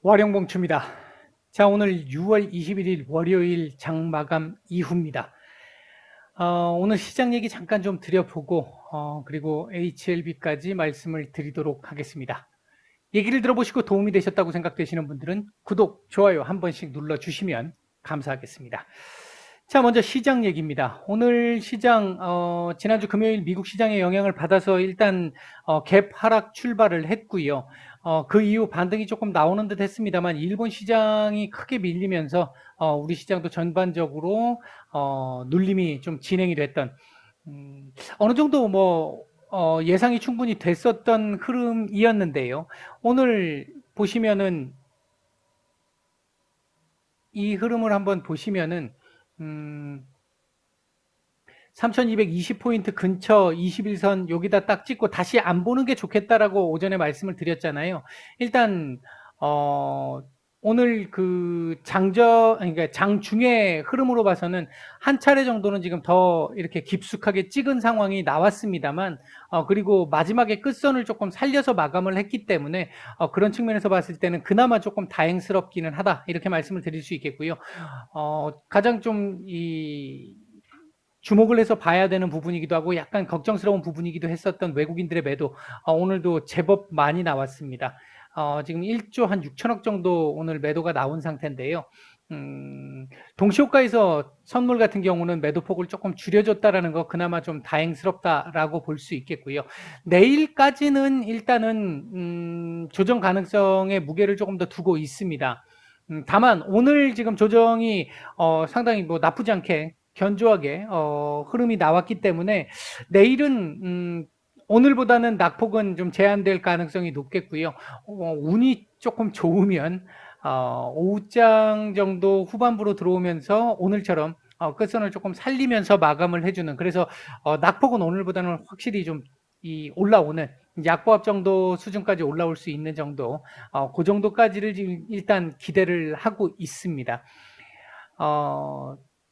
와룡봉추입니다. 자, 오늘 6월 21일 월요일 장마감 이후입니다. 오늘 시장 얘기 잠깐 좀 드려보고, 그리고 HLB까지 말씀을 드리도록 하겠습니다. 얘기를 들어보시고 도움이 되셨다고 생각되시는 분들은 구독, 좋아요 한 번씩 눌러주시면 감사하겠습니다. 자, 먼저 시장 얘기입니다. 오늘 시장, 지난주 금요일 미국 시장의 영향을 받아서 일단 갭 하락 출발을 했고요. 그 이후 반등이 조금 나오는 듯 했습니다만 일본 시장이 크게 밀리면서 우리 시장도 전반적으로 눌림이 좀 진행이 됐던 어느 정도 예상이 충분히 됐었던 흐름이었는데요. 오늘 보시면은 이 흐름을 한번 보시면은 3220포인트 근처 21선 여기다 딱 찍고 다시 안 보는 게 좋겠다라고 오전에 말씀을 드렸잖아요. 일단 오늘 그러니까 장중의 흐름으로 봐서는 한 차례 정도는 지금 더 이렇게 깊숙하게 찍은 상황이 나왔습니다만, 그리고 마지막에 끝선을 조금 살려서 마감을 했기 때문에, 그런 측면에서 봤을 때는 그나마 조금 다행스럽기는 하다. 이렇게 말씀을 드릴 수 있겠고요. 가장 좀 주목을 해서 봐야 되는 부분이기도 하고 약간 걱정스러운 부분이기도 했었던 외국인들의 매도, 오늘도 제법 많이 나왔습니다. 지금 1조 한 6천억 정도 오늘 매도가 나온 상태인데요. 동시호가에서 선물 같은 경우는 매도폭을 조금 줄여줬다라는 거 그나마 좀 다행스럽다라고 볼 수 있겠고요. 내일까지는 일단은 조정 가능성에 무게를 조금 더 두고 있습니다. 다만 오늘 지금 조정이 상당히 나쁘지 않게 견조하게 흐름이 나왔기 때문에 내일은 오늘보다는 낙폭은 좀 제한될 가능성이 높겠고요. 운이 조금 좋으면 오후장 정도 후반부로 들어오면서 오늘처럼 끝선을 조금 살리면서 마감을 해주는, 그래서 낙폭은 오늘보다는 확실히 좀 올라오는 약보합 정도 수준까지 올라올 수 있는 정도, 그 정도까지를 지금 일단 기대를 하고 있습니다.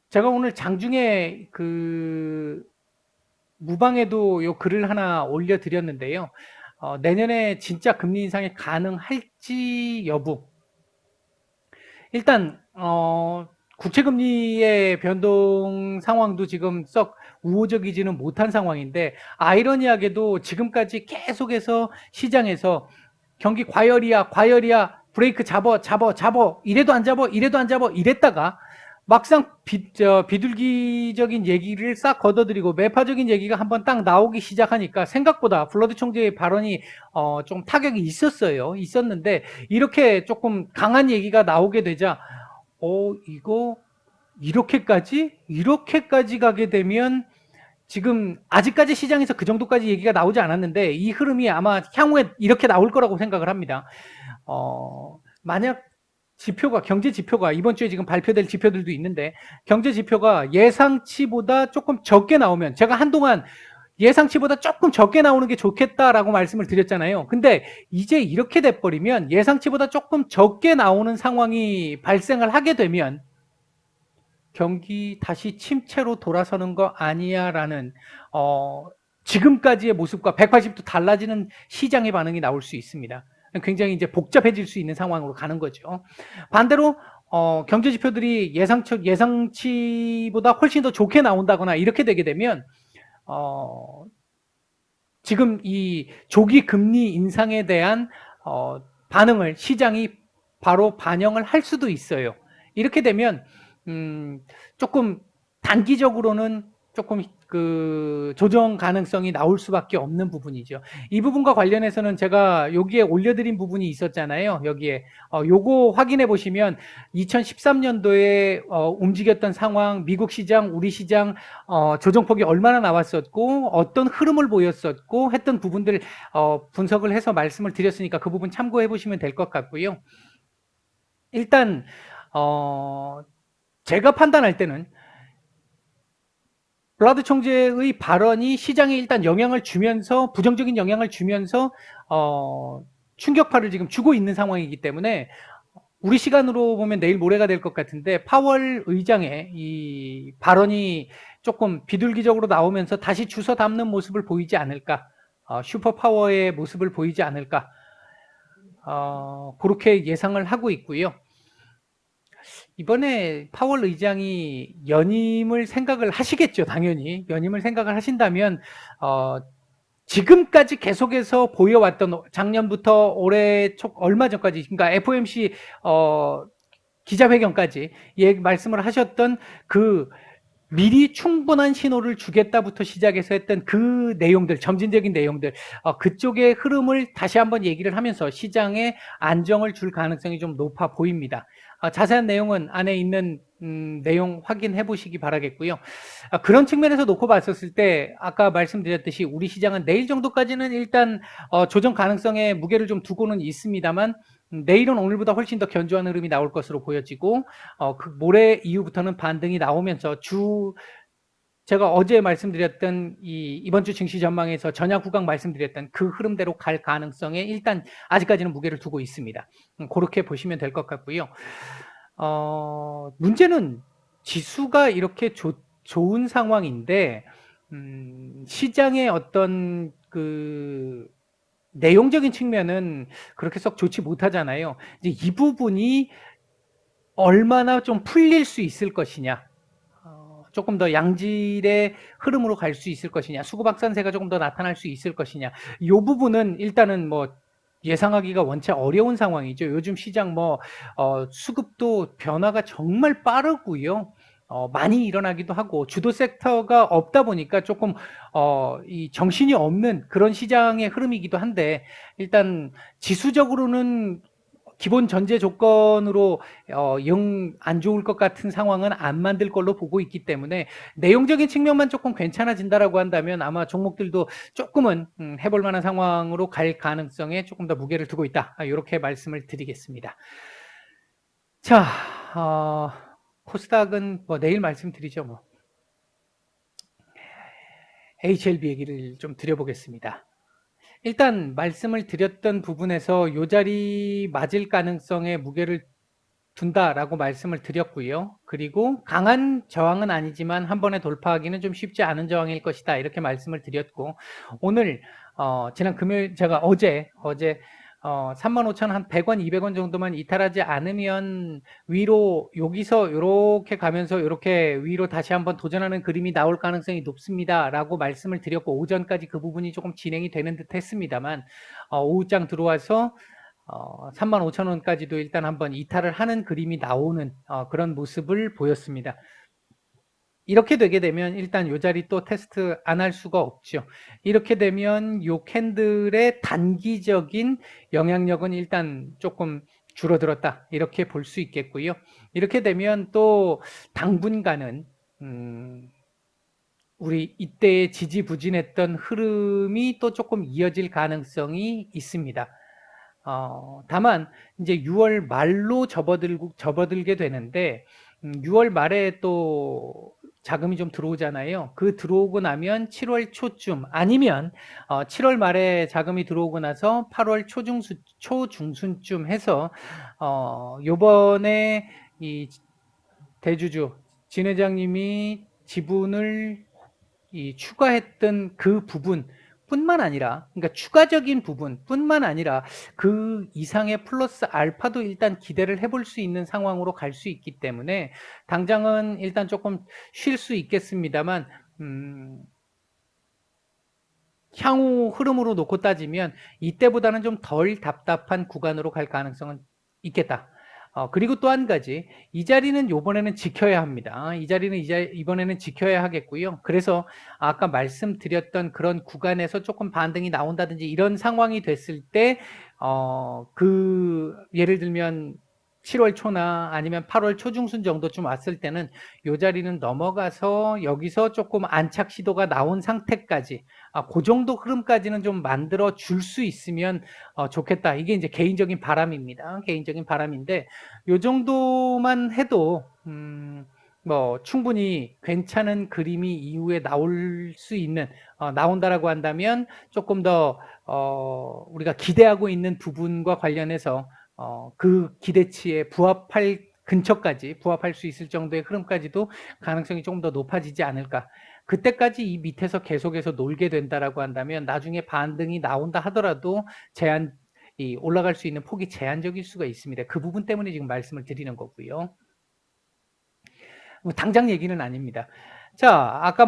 제가 오늘 장중에 무방에도 요 글을 하나 올려드렸는데요. 내년에 진짜 금리 인상이 가능할지 여부. 일단 국채금리의 변동 상황도 지금 썩 우호적이지는 못한 상황인데, 아이러니하게도 지금까지 계속해서 시장에서 경기 과열이야 브레이크 잡어 이래도 안 잡어 이랬다가 막상 비둘기적인 얘기를 싹 걷어들이고 매파적인 얘기가 한번 딱 나오기 시작하니까 생각보다 블러드 총재의 발언이 좀 타격이 있었는데, 이렇게 조금 강한 얘기가 나오게 되자 이거 이렇게까지 가게 되면, 지금 아직까지 시장에서 그 정도까지 얘기가 나오지 않았는데 이 흐름이 아마 향후에 이렇게 나올 거라고 생각을 합니다. 만약 경제 지표가 이번 주에 지금 발표될 지표들도 있는데, 경제 지표가 예상치보다 조금 적게 나오면, 제가 한동안 예상치보다 조금 적게 나오는 게 좋겠다라고 말씀을 드렸잖아요. 근데 이제 이렇게 돼버리면 예상치보다 조금 적게 나오는 상황이 발생을 하게 되면 경기 다시 침체로 돌아서는 거 아니야 라는 지금까지의 모습과 180도 달라지는 시장의 반응이 나올 수 있습니다. 굉장히 이제 복잡해질 수 있는 상황으로 가는 거죠. 반대로 경제 지표들이 예상치보다 훨씬 더 좋게 나온다거나 이렇게 되게 되면 지금 이 조기 금리 인상에 대한 반응을 시장이 바로 반영을 할 수도 있어요. 이렇게 되면 조금 단기적으로는 조금 조정 가능성이 나올 수밖에 없는 부분이죠. 이 부분과 관련해서는 제가 여기에 올려드린 부분이 있었잖아요. 여기에 요거 확인해 보시면 2013년도에 움직였던 상황, 미국 시장, 우리 시장 조정폭이 얼마나 나왔었고 어떤 흐름을 보였었고 했던 부분들 분석을 해서 말씀을 드렸으니까 그 부분 참고해 보시면 될 것 같고요. 일단 제가 판단할 때는 블라드 총재의 발언이 시장에 일단 영향을 주면서, 부정적인 영향을 주면서 충격파를 지금 주고 있는 상황이기 때문에 우리 시간으로 보면 내일 모레가 될 것 같은데, 파월 의장의 이 발언이 조금 비둘기적으로 나오면서 다시 주워 담는 모습을 보이지 않을까, 슈퍼파워의 모습을 보이지 않을까, 그렇게 예상을 하고 있고요. 이번에 파월 의장이 연임을 생각을 하시겠죠, 당연히. 연임을 생각을 하신다면, 지금까지 계속해서 보여왔던 작년부터 올해 얼마 전까지, 그러니까 FOMC, 기자회견까지 말씀을 하셨던 그 미리 충분한 신호를 주겠다부터 시작해서 했던 그 내용들, 점진적인 내용들, 그쪽의 흐름을 다시 한번 얘기를 하면서 시장에 안정을 줄 가능성이 좀 높아 보입니다. 자세한 내용은 안에 있는 내용 확인해 보시기 바라겠고요. 그런 측면에서 놓고 봤었을 때 아까 말씀드렸듯이 우리 시장은 내일 정도까지는 일단 조정 가능성에 무게를 좀 두고는 있습니다만, 내일은 오늘보다 훨씬 더 견조한 흐름이 나올 것으로 보여지고, 그 모레 이후부터는 반등이 나오면서 제가 어제 말씀드렸던 이번 주 증시 전망에서 전약 구간 말씀드렸던 그 흐름대로 갈 가능성에 일단 아직까지는 무게를 두고 있습니다. 그렇게 보시면 될 것 같고요. 문제는 지수가 이렇게 좋은 상황인데, 시장의 어떤 그 내용적인 측면은 그렇게 썩 좋지 못하잖아요. 이제 이 부분이 얼마나 좀 풀릴 수 있을 것이냐, 조금 더 양질의 흐름으로 갈 수 있을 것이냐, 수급확산세가 조금 더 나타날 수 있을 것이냐, 이 부분은 일단은 뭐 예상하기가 원체 어려운 상황이죠. 요즘 시장 수급도 변화가 정말 빠르고요. 많이 일어나기도 하고 주도 섹터가 없다 보니까 조금 이 정신이 없는 그런 시장의 흐름이기도 한데, 일단 지수적으로는 기본 전제 조건으로 영 안 좋을 것 같은 상황은 안 만들 걸로 보고 있기 때문에, 내용적인 측면만 조금 괜찮아진다라고 한다면 아마 종목들도 조금은 해볼 만한 상황으로 갈 가능성에 조금 더 무게를 두고 있다, 이렇게 말씀을 드리겠습니다. 자, 코스닥은 뭐 내일 말씀드리죠. HLB 얘기를 좀 드려보겠습니다. 일단 말씀을 드렸던 부분에서 요 자리 맞을 가능성에 무게를 둔다라고 말씀을 드렸고요. 그리고 강한 저항은 아니지만 한 번에 돌파하기는 좀 쉽지 않은 저항일 것이다, 이렇게 말씀을 드렸고, 오늘 지난 금요일 제가 어제 35,000 한 100원, 200원 정도만 이탈하지 않으면 위로 여기서 이렇게 가면서 이렇게 위로 다시 한번 도전하는 그림이 나올 가능성이 높습니다라고 말씀을 드렸고, 오전까지 그 부분이 조금 진행이 되는 듯 했습니다만, 오후장 들어와서 35,000원까지도 일단 한번 이탈을 하는 그림이 나오는 그런 모습을 보였습니다. 이렇게 되게 되면 일단 요 자리 또 테스트 안 할 수가 없죠. 이렇게 되면 요 캔들의 단기적인 영향력은 일단 조금 줄어들었다, 이렇게 볼 수 있겠고요. 이렇게 되면 또 당분간은 우리 이때의 지지부진했던 흐름이 또 조금 이어질 가능성이 있습니다. 다만 이제 6월 말로 접어들게 되는데, 6월 말에 또 자금이 좀 들어오잖아요. 그 들어오고 나면 7월 초쯤, 아니면 7월 말에 자금이 들어오고 나서 8월 초중순쯤 해서 요번에 이 대주주 진 회장님이 지분을 추가했던 그 부분 뿐만 아니라, 그러니까 추가적인 부분 뿐만 아니라 그 이상의 플러스 알파도 일단 기대를 해볼 수 있는 상황으로 갈 수 있기 때문에, 당장은 일단 조금 쉴 수 있겠습니다만, 향후 흐름으로 놓고 따지면 이때보다는 좀 덜 답답한 구간으로 갈 가능성은 있겠다. 그리고 또 한 가지, 이 자리는 이번에는 지켜야 합니다. 이 자리는 이번에는 지켜야 하겠고요. 그래서 아까 말씀드렸던 그런 구간에서 조금 반등이 나온다든지 이런 상황이 됐을 때, 예를 들면 7월 초나 아니면 8월 초중순 정도쯤 왔을 때는 이 자리는 넘어가서 여기서 조금 안착 시도가 나온 상태까지, 그 정도 흐름까지는 좀 만들어 줄 수 있으면 좋겠다. 이게 이제 개인적인 바람입니다. 개인적인 바람인데, 이 정도만 해도 뭐 충분히 괜찮은 그림이 이후에 나올 수 있는, 나온다라고 한다면 조금 더 우리가 기대하고 있는 부분과 관련해서 그 기대치에 부합할 수 있을 정도의 흐름까지도 가능성이 조금 더 높아지지 않을까. 그때까지 이 밑에서 계속해서 놀게 된다라고 한다면 나중에 반등이 나온다 하더라도 이 올라갈 수 있는 폭이 제한적일 수가 있습니다. 그 부분 때문에 지금 말씀을 드리는 거고요. 뭐 당장 얘기는 아닙니다. 자, 아까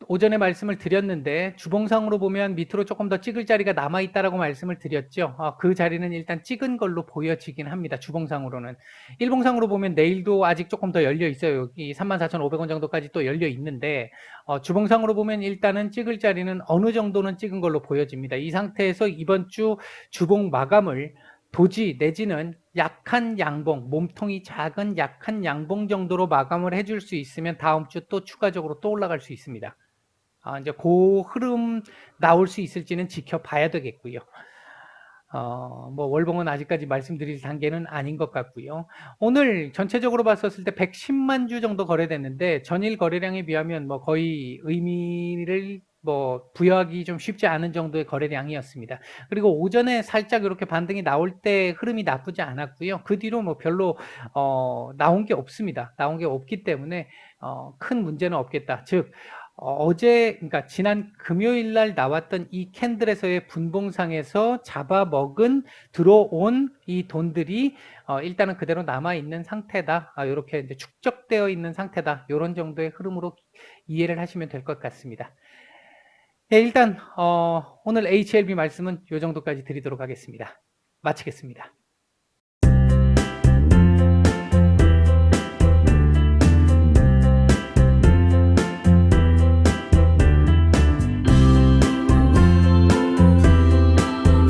오전에 말씀을 드렸는데 주봉상으로 보면 밑으로 조금 더 찍을 자리가 남아있다라고 말씀을 드렸죠. 그 자리는 일단 찍은 걸로 보여지긴 합니다. 주봉상으로는. 일봉상으로 보면 내일도 아직 조금 더 열려 있어요. 여기 34,500원 정도까지 또 열려 있는데 주봉상으로 보면 일단은 찍을 자리는 어느 정도는 찍은 걸로 보여집니다. 이 상태에서 이번 주 주봉 마감을 도지 내지는 약한 양봉, 몸통이 작은 약한 양봉 정도로 마감을 해줄 수 있으면 다음 주 또 추가적으로 또 올라갈 수 있습니다. 이제 그 흐름 나올 수 있을지는 지켜봐야 되겠고요. 뭐 월봉은 아직까지 말씀드릴 단계는 아닌 것 같고요. 오늘 전체적으로 봤었을 때 110만 주 정도 거래됐는데 전일 거래량에 비하면 뭐 거의 의미를 뭐 부여하기 좀 쉽지 않은 정도의 거래량이었습니다. 그리고 오전에 살짝 이렇게 반등이 나올 때 흐름이 나쁘지 않았고요. 그 뒤로 뭐 별로 나온 게 없습니다. 나온 게 없기 때문에 큰 문제는 없겠다. 즉 그러니까 지난 금요일 날 나왔던 이 캔들에서의 분봉상에서 잡아먹은 들어온 이 돈들이 일단은 그대로 남아있는 상태다. 이렇게 이제 축적되어 있는 상태다. 이런 정도의 흐름으로 이해를 하시면 될 것 같습니다. 네, 일단 오늘 HLB 말씀은 이 정도까지 드리도록 하겠습니다. 마치겠습니다.